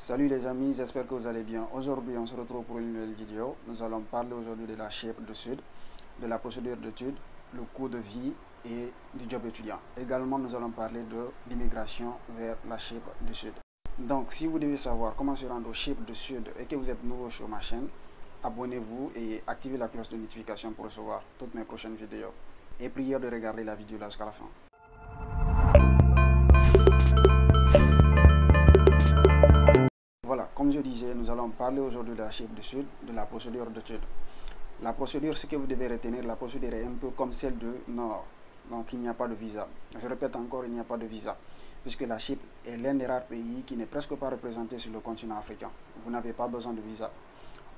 Salut les amis, j'espère que vous allez bien. Aujourd'hui, on se retrouve pour une nouvelle vidéo. Nous allons parler aujourd'hui de la Chypre du Sud, de la procédure d'études, le coût de vie et du job étudiant. Également, nous allons parler de l'immigration vers la Chypre du Sud. Donc, si vous devez savoir comment se rendre au Chypre du Sud et que vous êtes nouveau sur ma chaîne, abonnez-vous et activez la cloche de notification pour recevoir toutes mes prochaines vidéos. Et prière de regarder la vidéo jusqu'à la fin. Voilà, comme je disais, nous allons parler aujourd'hui de la Chypre du Sud, de la procédure d'études. La procédure, ce que vous devez retenir, la procédure est un peu comme celle du Nord. Donc, il n'y a pas de visa. Je répète encore, il n'y a pas de visa. Puisque la Chypre est l'un des rares pays qui n'est presque pas représenté sur le continent africain. Vous n'avez pas besoin de visa.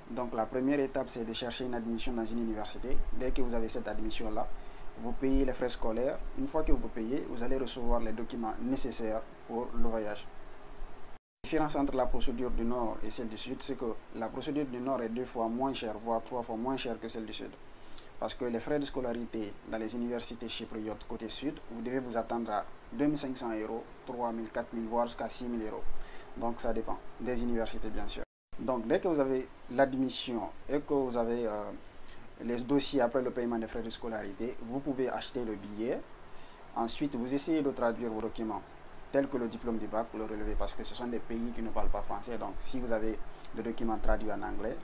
Donc, la première étape, c'est de chercher une admission dans une université. Dès que vous avez cette admission-là, vous payez les frais scolaires. Une fois que vous payez, vous allez recevoir les documents nécessaires pour le voyage. La différence entre la procédure du Nord et celle du Sud, c'est que la procédure du Nord est 2 fois moins chère, voire 3 fois moins chère que celle du Sud. Parce que les frais de scolarité dans les universités chypriotes côté Sud, vous devez vous attendre à 2500 €, 3000, 4000, voire jusqu'à 6000 €. Donc ça dépend des universités bien sûr. Donc dès que vous avez l'admission et que vous avez les dossiers après le paiement des frais de scolarité, vous pouvez acheter le billet. Ensuite, vous essayez de traduire vos documents tels que le diplôme du bac, le relevé, parce que ce sont des pays qui ne parlent pas français. Donc, si vous avez le document traduit en anglais,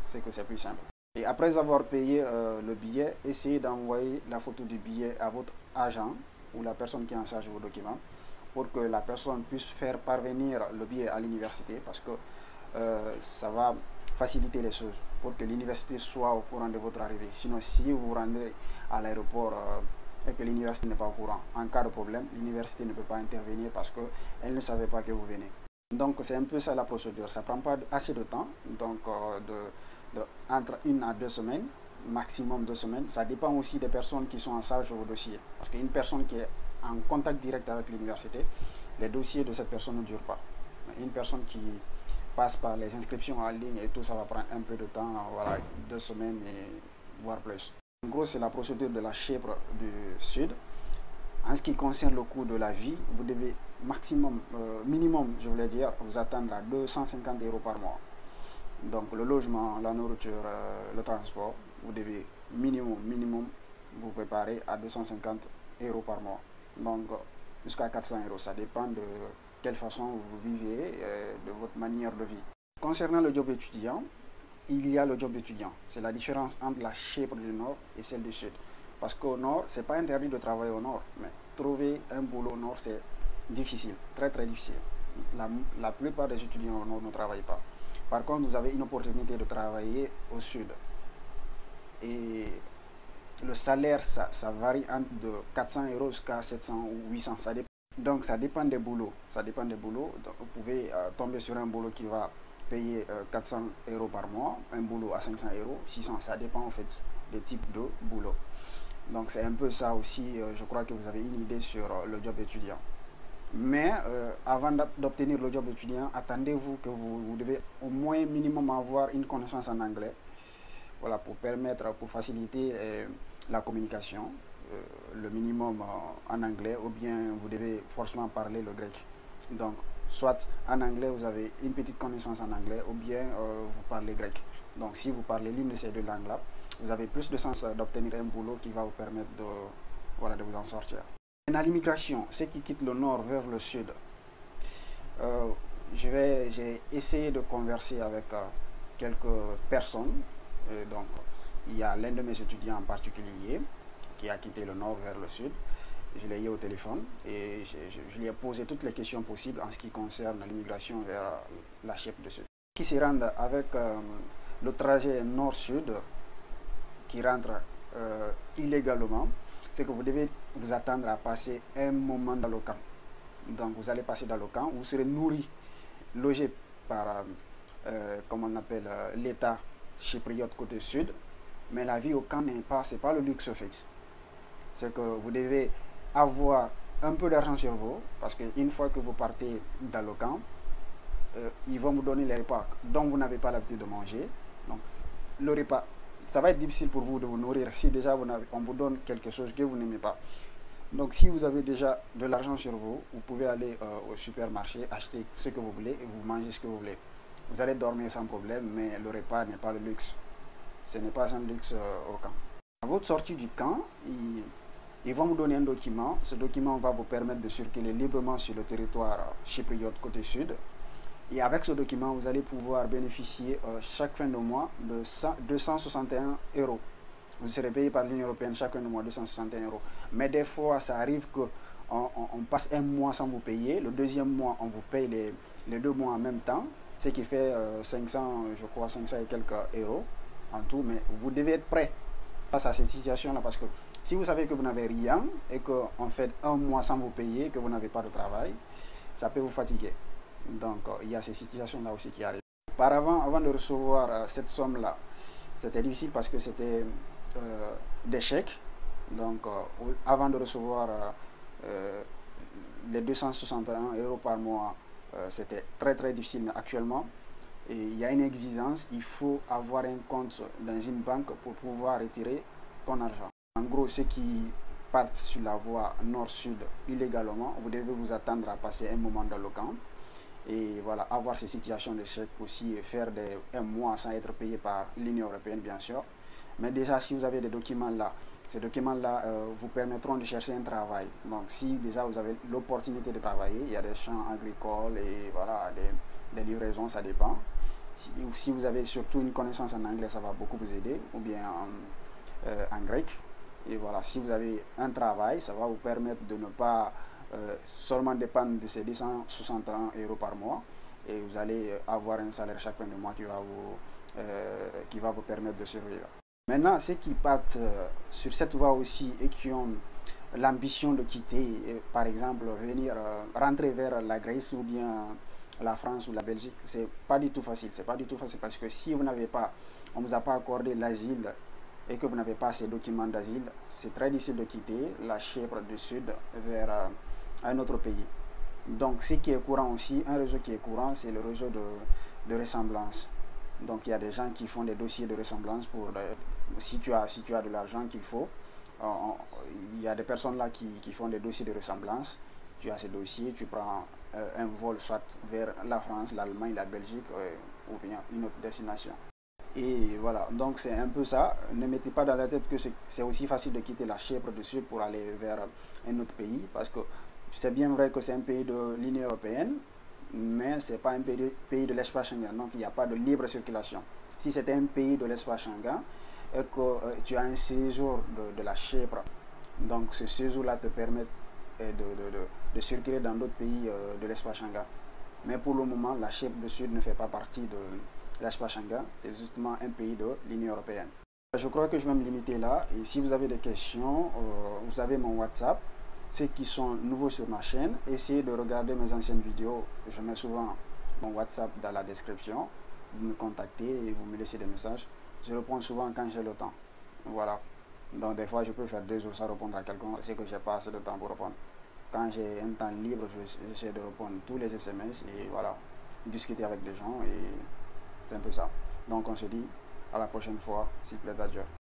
c'est que c'est plus simple. Et après avoir payé le billet, essayez d'envoyer la photo du billet à votre agent ou la personne qui est en charge de vos documents pour que la personne puisse faire parvenir le billet à l'université, parce que ça va faciliter les choses pour que l'université soit au courant de votre arrivée. Sinon, si vous vous rendez à l'aéroport et que l'université n'est pas au courant, en cas de problème, l'université ne peut pas intervenir parce qu'elle ne savait pas que vous venez. Donc c'est un peu ça la procédure. Ça ne prend pas assez de temps, donc entre 1 à 2 semaines, maximum 2 semaines. Ça dépend aussi des personnes qui sont en charge de vos dossiers. Parce qu'une personne qui est en contact direct avec l'université, les dossiers de cette personne ne durent pas. Une personne qui passe par les inscriptions en ligne et tout, ça va prendre un peu de temps, voilà, 2 semaines et voire plus. En gros, c'est la procédure de la Chypre du Sud. En ce qui concerne le coût de la vie, vous devez minimum, je voulais dire, vous attendre à 250 € par mois. Donc le logement, la nourriture, le transport, vous devez minimum vous préparer à 250 € par mois. Donc jusqu'à 400 €, ça dépend de quelle façon vous vivez, de votre manière de vie. Concernant le job étudiant, il y a le job étudiant. C'est la différence entre la Chypre du Nord et celle du Sud. Parce qu'au Nord, ce n'est pas interdit de travailler au Nord. Mais trouver un boulot au Nord, c'est difficile, très très difficile. La plupart des étudiants au Nord ne travaillent pas. Par contre, vous avez une opportunité de travailler au Sud. Et le salaire, ça varie entre de 400 € jusqu'à 700 ou 800. Ça dépend. Donc ça dépend des boulots. Ça dépend des boulots. Donc, vous pouvez tomber sur un boulot qui va payer 400 € par mois, un boulot à 500 €, 600, ça dépend en fait des types de boulot. Donc c'est un peu ça aussi, je crois que vous avez une idée sur le job étudiant. Mais avant d'obtenir le job étudiant, attendez-vous que vous devez au moins minimum avoir une connaissance en anglais, voilà, pour faciliter la communication, le minimum en anglais, ou bien vous devez forcément parler le grec. Donc soit en anglais, vous avez une petite connaissance en anglais, ou bien vous parlez grec. Donc si vous parlez l'une de ces deux langues-là, vous avez plus de chances d'obtenir un boulot qui va vous permettre de vous en sortir. Dans l'immigration, ceux qui quittent le nord vers le sud, j'ai essayé de converser avec quelques personnes. Et donc il y a l'un de mes étudiants en particulier qui a quitté le nord vers le sud. Je l'ai eu au téléphone et je lui ai posé toutes les questions possibles en ce qui concerne l'immigration vers la Chypre du Sud. Qui se rendent avec le trajet nord-sud, qui rentre illégalement, c'est que vous devez vous attendre à passer un moment dans le camp. Donc vous allez passer dans le camp, vous serez nourri, logé par, comme on appelle, l'État chypriote côté sud, mais la vie au camp c'est pas le luxe fait. C'est que vous devez avoir un peu d'argent sur vous, parce qu'une fois que vous partez dans le camp, ils vont vous donner les repas dont vous n'avez pas l'habitude de manger. Donc le repas, ça va être difficile pour vous de vous nourrir si déjà on vous donne quelque chose que vous n'aimez pas. Donc si vous avez déjà de l'argent sur vous, vous pouvez aller au supermarché, acheter ce que vous voulez et vous mangez ce que vous voulez. Vous allez dormir sans problème, mais le repas n'est pas le luxe. Ce n'est pas un luxe au camp. À votre sortie du camp, ils vont vous donner un document. Ce document va vous permettre de circuler librement sur le territoire chypriote côté sud. Et avec ce document, vous allez pouvoir bénéficier chaque fin de mois de 261 euros. Vous serez payé par l'Union européenne chaque fin de mois 261 euros. Mais des fois, ça arrive qu'on passe un mois sans vous payer. Le deuxième mois, on vous paye les 2 mois en même temps. Ce qui fait 500, je crois, 500 et quelques euros en tout. Mais vous devez être prêt face à cette situation-là. Parce que si vous savez que vous n'avez rien et qu'on fait un mois sans vous payer, que vous n'avez pas de travail, ça peut vous fatiguer. Donc, il y a ces situations-là aussi qui arrivent. Auparavant, avant de recevoir cette somme-là, c'était difficile parce que c'était des chèques. Donc, avant de recevoir les 261 euros par mois, c'était très très difficile. Mais actuellement, il y a une exigence. Il faut avoir un compte dans une banque pour pouvoir retirer ton argent. En gros, ceux qui partent sur la voie nord-sud illégalement, vous devez vous attendre à passer un moment dans le camp. Et voilà, avoir ces situations de chèques aussi, faire un mois sans être payé par l'Union européenne, bien sûr. Mais déjà, si vous avez des documents là, ces documents-là vous permettront de chercher un travail. Donc, si déjà vous avez l'opportunité de travailler, il y a des champs agricoles et voilà, des livraisons, ça dépend. Si vous avez surtout une connaissance en anglais, ça va beaucoup vous aider, ou bien en grec. Et voilà, si vous avez un travail, ça va vous permettre de ne pas seulement dépendre de ces 261 euros par mois, et vous allez avoir un salaire chaque fin de mois qui va vous permettre de survivre. Maintenant, ceux qui partent sur cette voie aussi et qui ont l'ambition de quitter, par exemple, venir rentrer vers la Grèce ou bien la France ou la Belgique, c'est pas du tout facile. C'est pas du tout facile parce que si vous n'avez pas, on ne vous a pas accordé l'asile et que vous n'avez pas ces documents d'asile, c'est très difficile de quitter la Chypre du Sud vers un autre pays. Donc, ce qui est courant aussi, un réseau qui est courant, c'est le réseau de ressemblance. Donc, il y a des gens qui font des dossiers de ressemblance pour si tu as de l'argent qu'il faut. Il y a des personnes là qui font des dossiers de ressemblance. Tu as ces dossiers, tu prends un vol soit vers la France, l'Allemagne, la Belgique ou bien une autre destination. Et voilà, donc c'est un peu ça. Ne mettez pas dans la tête que c'est aussi facile de quitter la Chypre du Sud pour aller vers un autre pays, parce que c'est bien vrai que c'est un pays de l'Union européenne, mais ce n'est pas un pays de l'espace Schengen, donc il n'y a pas de libre circulation. Si c'était un pays de l'espace Schengen et que tu as un séjour de la Chypre, donc ce séjour-là te permet de circuler dans d'autres pays de l'espace Schengen. Mais pour le moment, la Chypre du Sud ne fait pas partie de l'espace Schengen, c'est justement un pays de l'Union européenne. Je crois que je vais me limiter là, et si vous avez des questions, vous avez mon WhatsApp. Ceux qui sont nouveaux sur ma chaîne, essayez de regarder mes anciennes vidéos. Je mets souvent mon WhatsApp dans la description. Vous me contactez et vous me laissez des messages. Je réponds souvent quand j'ai le temps. Voilà. Donc des fois, je peux faire 2 jours sans répondre à quelqu'un. C'est que je n'ai pas assez de temps pour répondre. Quand j'ai un temps libre, j'essaie de répondre tous les SMS et voilà, discuter avec des gens, et c'est un peu ça. Donc on se dit à la prochaine fois, s'il plaît à Dieu.